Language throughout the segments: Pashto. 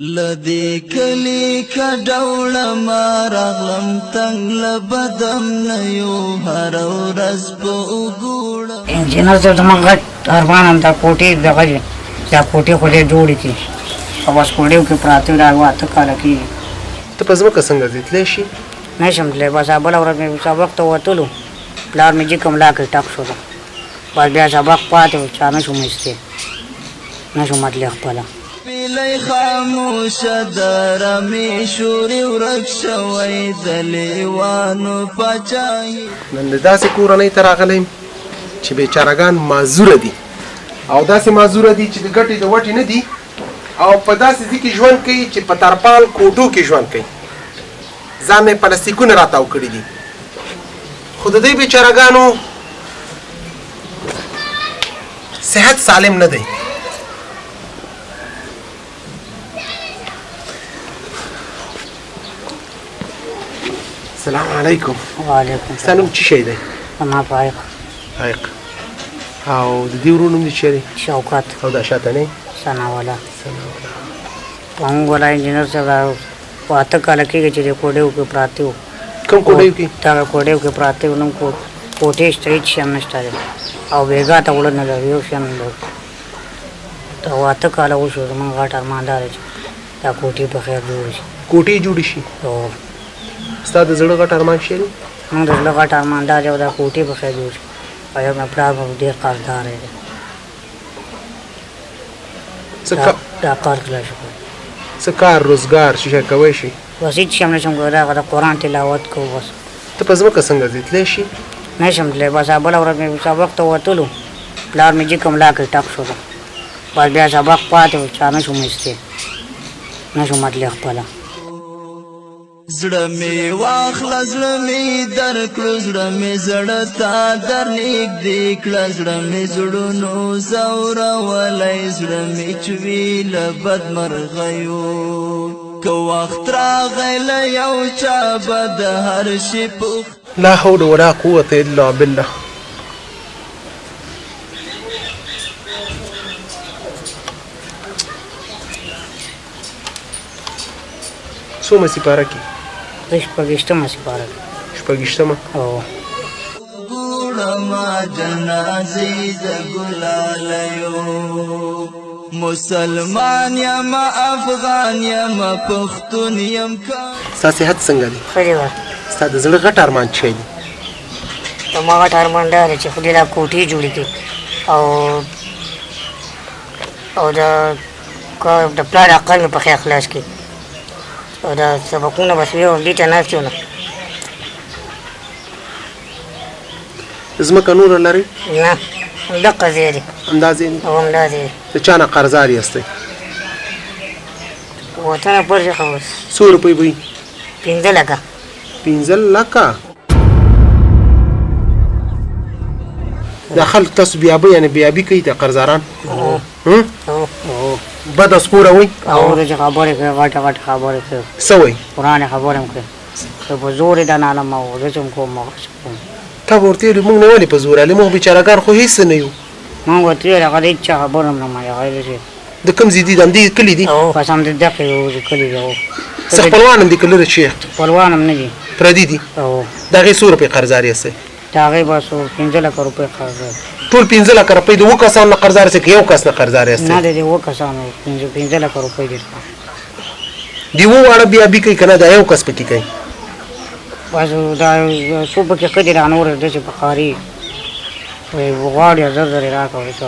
لدی کلی کډوړه ما راغلم تنگ لبدم نیو هر ورځ په وګوړه انجینر صاحب زموږ غټ ارمان هم دا کوټې دغه دا کوټې خو دې جوړې کړي او بس کوټې کې پراته دا واته کاله کېږي. ته په ځمکه څنګه ځې تللی شي؟ نه شم تللی بس بله ورځ مې سبق ته وتلو پلار مې جیکه ملا کړې ټک شو بس بیا سبق پاتې و چا نه شوم ایستې نه شوم تللی خپله پیلی خاموشه درمې شورې ورک شوی د لیوانو پاچاهي. نن د داسې کورنۍ ته راغلی یم چې بیچارهګان معذوره دي او داسې معذوره دي چې د ګټې د وټې نه دي او په داسې ځای کې ژوند کوي چې په ترپال کوټو کې ژوند کوي. ځان یې پلاستیکونه راتاو کړي دي خو د دې بیچارهګانو صحت سالم نه دی. السلام علیکم. وعلیکم ستا نوم څه شی دی؟ زما فایق فایق. او د دې ورور نوم دې څه دی؟ شوکت. او دا شاته نه ثناوالله. موږ والا انجینر صاحب واته کاله کېږي چې د کوډیو کې پراته وو. کوم کوډیو کې؟ دغه کوډیو کې پراته وو نو کوټې شته هېڅ شی هم نشته دی او بېګا ته وړه نه لري یو شی هم نه لري. دا واته کاله وشو زموږ غټ ارمان دا دی چې دا کوټې په خیر جوړې شي. کوټې جوړې شي. ستا د زړه غټ ارمان شی دی؟ زموږ د زړه غټ ارمان دا دی او دا کوټې په خیر جوړ شي او یو مې پلار به ډېر قرضدار دی دا کار کله شي څه کار روزګار چې شی کوی شي؟ بس هېڅ شی هم نه شم کولی هغه د قرآن تلاوت کوو بس. ته په ځمکه څنګه ځې تللی شي؟ نه شم تللی بس بله ورځ مې سبق ته وتلو پلار مې جیکه ملا کړې ټک شو بس بیا سبق پاتې و چا نه شوم ایستې نه شوم تللی خپله. زړه مې واخله زړه مې درکړو زړه مې زړه ته در نږدې کړه زړه مې زړونو ځورولی زړه مې چې وي له بدمرغیو که وخت راغی له یو چا به د هر شي لا حول ولا قوة الا بالله. څومره سپاره کې؟ شپږویشتمه سپاره کې. شپږویشتمه؟ او ګوړما جنازې د ګلالیو مسلمان یم افغان یم پښتون یم. ستا صحت څنګه دی؟ ښه دی بس. ستا د زړه غټ ارمان څه دی؟ زما غټ ارمان دا دی چې خدای دا کوټې جوړې کړي او د پلار عقل مې په خیر خلاص کړي او دا سبقونه بس یو دې ته ناست یو نه. ځمکه نوره لرئ؟ نه همدقه ځای دی. همداسې دی؟ او همداسې دی. د چا نه قرضدار یاستئ؟ وطنه پرځې خو بس. څو روپۍ به وي؟ 15 لکه. 15 لکه؟ دا خلک تاسو بیابه یعنې بیابي کوي د قرضداران؟ بده سپوره وایي؟ او ورځې خبرې کوي غټې غټې خبرې کوي. څه وایي؟ قرآن خبرې هم کوي خو په زور یې دا نه علم او زه چې هم کوم هغه چې کوم. تا به ورته ویلي موږ نه ولې په زور علي موږ بیچارهګان خو هېڅ نه یو. موږ ورته ویل هغه د هېڅ چا خبره هم نه مني هغه چې د کوم ځای دي د همدې کلي دي؟ بس همدې دقې د کلي دی. څه خپلوان هم دي که لرې شیخ؟ خپلوان هم نه دي. پردي دي؟ او د هغې څو روپۍ قرضدار یاستئ؟ د هغې بس 15 لکه روپۍ قرض دی. ټول 15 لکه روپۍ د 2 کسانو نه قرضدار یاستئ که یو کس نه قرضدار یاستئ؟ نه د 2 کسانو 15 لکه روپۍ دي. د 2 واړه بیابي کوي که نه دا یو کس پکې کوي؟ بس دا څو پکې ښه دي دا نور داسې بخاري وایي غواړي زر زر یې راکړه وایي څه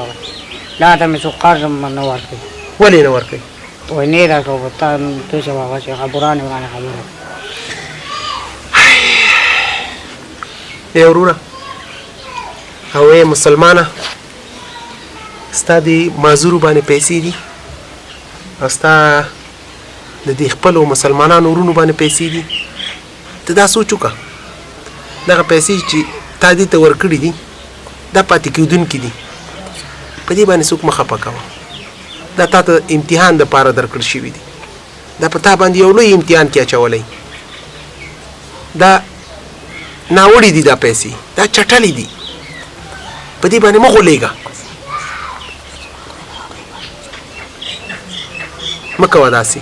لا ته مې څوک قرض هم نه ورکوي. ولې نه ورکوي؟ وایي نه یې راکوه تا داسې هغه چې برانې ورانې خبره. ای وروره او ای مسلمانه ستا د معذورو باندې پیسې دي او ستا د دې خپلو مسلمانانو ورونو باندې پیسې دي. ته دا سوچ وکړه دغه پیسې چې تا دې ته ورکړي دي دا پاتې کېدونکي دي په دې باندې څوک مه خفه کوه. دا تا ته امتحان دپاره درکړل شوي دي دا په تا باندې یو لوی امتحان کې اچولی. دا ناوړي دي دا پیسې دا چټلې دي په دې باندې مه غولېږه. مکوه داسې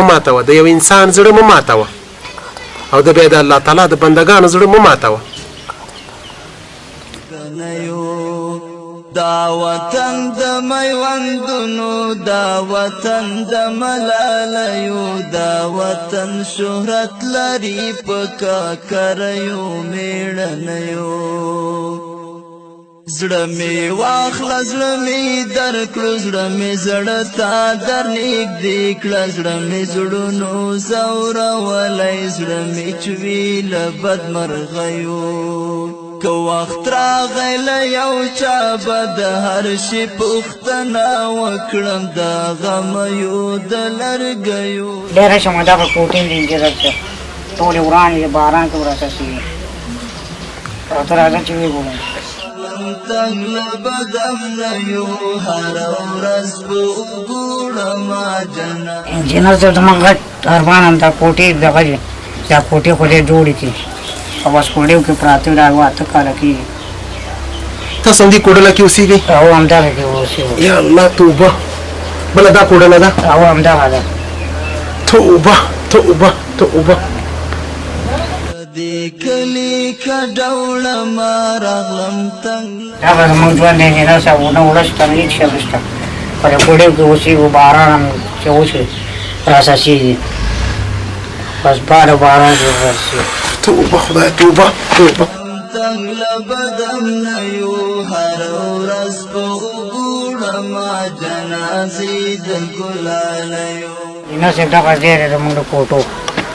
مه ماتوه، د یو انسان زړه مه ماتوه، او د بیا د الله تعالی د بندګانو زړه مه ماتوه. دا وطن د میوندونو، دا وطن د ملالیو، دا وطن شهرت لري په کاکریو میړنیو. زړه می واخله زړه می درکړو، زړه می زړه تا در نږدې کړه، زړه می زړونو ځورولی، زړه می چوي له بدمرغیو. که وخت راغی له یو چا به د هر شي پوښتنه وکړم، د غمیو د لرګیو. ډېره شمه دغه کوټې دې انجرت شه ټولې ورانې د باران کې وراساسي راته راځه چې ویې ګورم. تنګ له بدم نه یو هره ورځ به وګورمه جنت. انجینر صاحب زما غټ ارمان هم دا کوټې دغه دي، دا کوټې خو دې جوړې کړي او بس کوډیو کې پراته دا 8 کاله کېږي. تاسو همدې کوډله کې اوسېږئ؟ او همدغه کې اوسېږو. یا الله توبه، بله دا کوډله ده؟ او همدغه ده. توبه توبه توبه. دې کلي که ډوله ما راغلم تنګ. دغه زموږ ژوند دی انجینر صاحب، ونه ورځ ته هېڅ شی نشته، په دې کوډیو کې اوسېږو، باران هم چې وشي راساسېږي، بس باد او باران کې راسي. توبه خدای توبه توبه. تنګ له بدم نه یو هره ورځ به وګورمه جنازې د ګلالیو. انجینر صاحب دغه ځای دی زموږ د کوټو،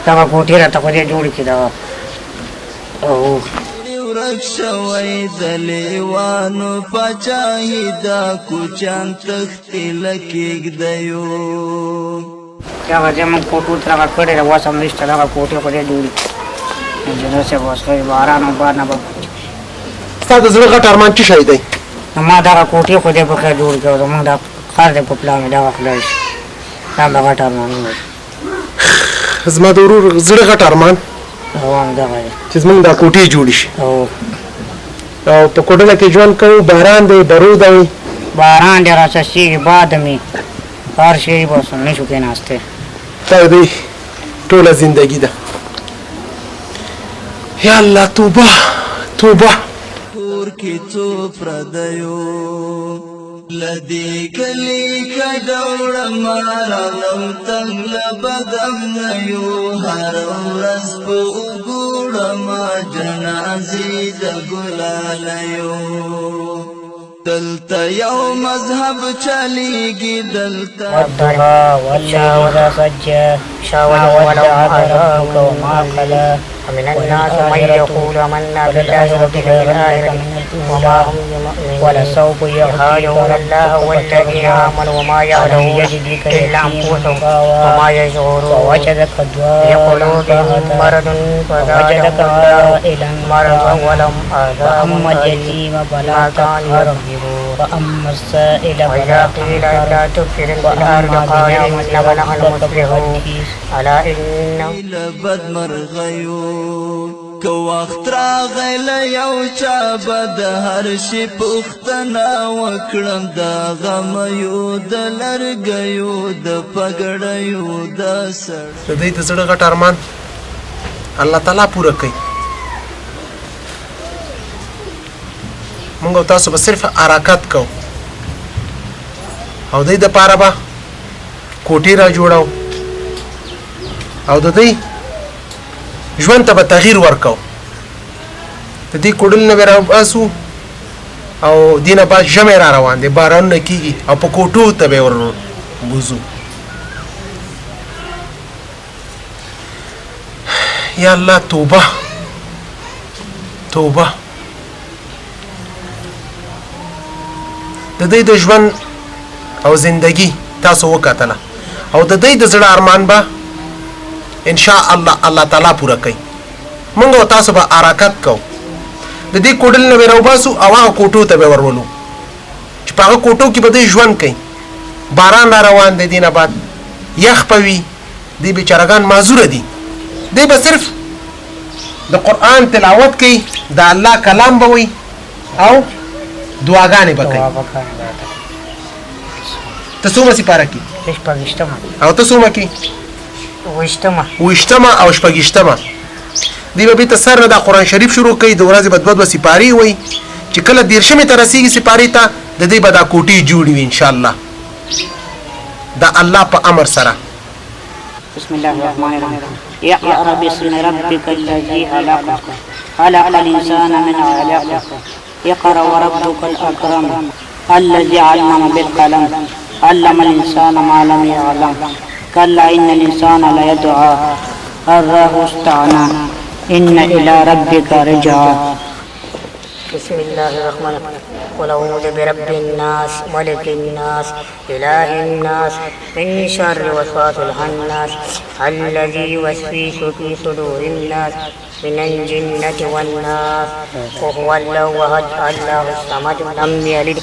دغه کوټې راته خو دې جوړې کړي دغه. او ورک شوی د لیوانو پاچاهي، دا کوچیان تښتې له کېږدیو. دغه ځای موږ کوټو ته دغه کړی دی، اوس هم نشته، دغه کوټې خو دې جوړې انجینر صاحب. اوس خو باران او باد نه به ستا د زړه غټ ارمان څه شی دی؟ ما دغه کوټې خو دې په خیر جوړ کړو، زموږ دا کار دی په پلان کې، دغه خدای شي دا به غټ ارمانونه دي. زما د ورور زړه غټ ارمان او همدغه دی چې زموږ دا کوټې جوړې شي، او په کوټله کې ژوند کوو، باران دی، برود دی، باران دی راساسېږي، باد مې هر شی بس نشو کېناستی. دا د دوی ټوله زندګي ده. یا الله توبه توبه. کور کې څو پردیو له دې کلي که ډوړمه راغلم تنګ له بدم نه یو هره ورځ به وګورمه جنازې د ګلالیو. دلته یو مذهب چلیږي، دلته والضحى والشهر سجى شاور والعذراء وما قلى ومن الناس من يقول آمنا بالله وباليوم الآخر وما هم بمؤمنين ولسوف يخادعون الله والذين آمنوا وما يعلمون إلا أنفسهم وما يشعرون ووجدك في قلوبهم مرض فزادهم الله مرضا ولهم عذاب أليم بما كانوا يكذبون. وأما السائل وإذا قيل لا تفسد في الأرض قالوا إنما نحن مصلحون ألا إنهم بدمرغیو. که وخت راغی له یو چا به د هر شي پوښتنه وکړم، د غمیو د لرګیو د پګړیو د سړ. د دوی د زړه غټ ارمان الله تعالی پوره کوي. مونږ او تاسو به صرف حرکت کوو او دوی دپاره به کوټې را جوړو او د دوی ژوند ته به تغییر ورکو. د دې کوډل نه به راباسو او دې نه بعد ژمی را روان دی، بارانونه کېږي او په کوټو ته به ور بوځو. یا الله توبه توبه. د دوی د ژوند او زندگی تاسو وکتله او د دوی د زړه ارمان به ان شاء الله الله تعالی پوره کوي. موږ او تاسو به حرکت کوو، د دې کوډل نه به راوباسو او هغه کوټو ته به ورولو چې په هغه کوټو کې به دوی ژوند کوي. باران را روان دی، دې نه بعد یخ به وي، دی بیچارهګان معذوره دي، دی به صرف د قرآن تلاوت کوي، د الله کلام به وي او دعاګانې به کوي. ته څومره سپاره کې شپږشتمه او ته څومره کې؟ وشتمه او شپږشتمه دی به بیرته سر نه دا قرآن شریف شروع کوي د ورځې به دوه سپارې وایي چې کله 13مې ته رسېږي سپارې ته د دې به دا کوټې جوړې وي انشاءالله د الله په امر سره. بسم الله الرحمن الرحيم. اقرأ باسم ربك الذي خلق خلق الإنسان من علق اقرأ وربك الأكرم الذي علم بالقلم علم الإنسان ما لم يعلم كلا إن الإنسان ليدعى الراه استعنى إن إلى ربك رجعا. بسم الله الرحمن الرحيم. قل أعوذ برب الناس ملك الناس إله الناس من شر وسواس الخناس الذي يوسوس في صدور الناس من الجنة والناس. وهو الله أحد الله الصمد لم يلد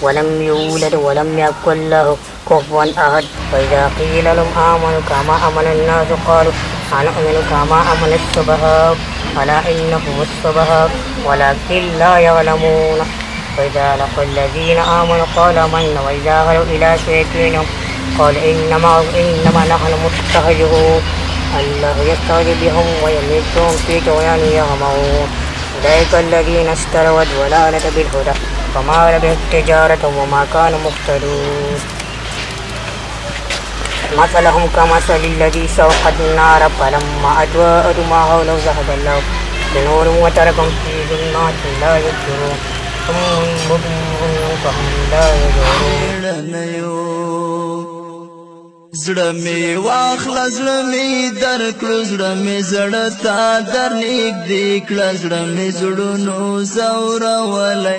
ولم يولد ولم يكن له كفوا أحد. وإذا قيل لهم آمنوا كما آمن الناس قالوا أنؤمن كما آمن السفهاء ألا إنهم السفهاء ولكن لا يعلمون. وإذا لقوا الذين آمنوا قالوا آمنا وإذا خلوا إلى شياطينهم قالوا إنما نحن مستهزئون الله يستهزئ بهم ويمدهم في طغيانهم يعمهون. أولئك الذين اشتروا الضلالة بالهدى فما ربحت تجارتهم وما كانوا مهتدون. مثلهم كمثل الذي استوقد النار فلما أضاءت ما حوله ذهب الله بنورهم وتركهم في ظلمات لا يبصرون ثم بكم فهم لا يدرون. زړه مې واخله زړه مې درکړو زړه مې زړه تا در نږدې کړه زړه مې زړونو زورولی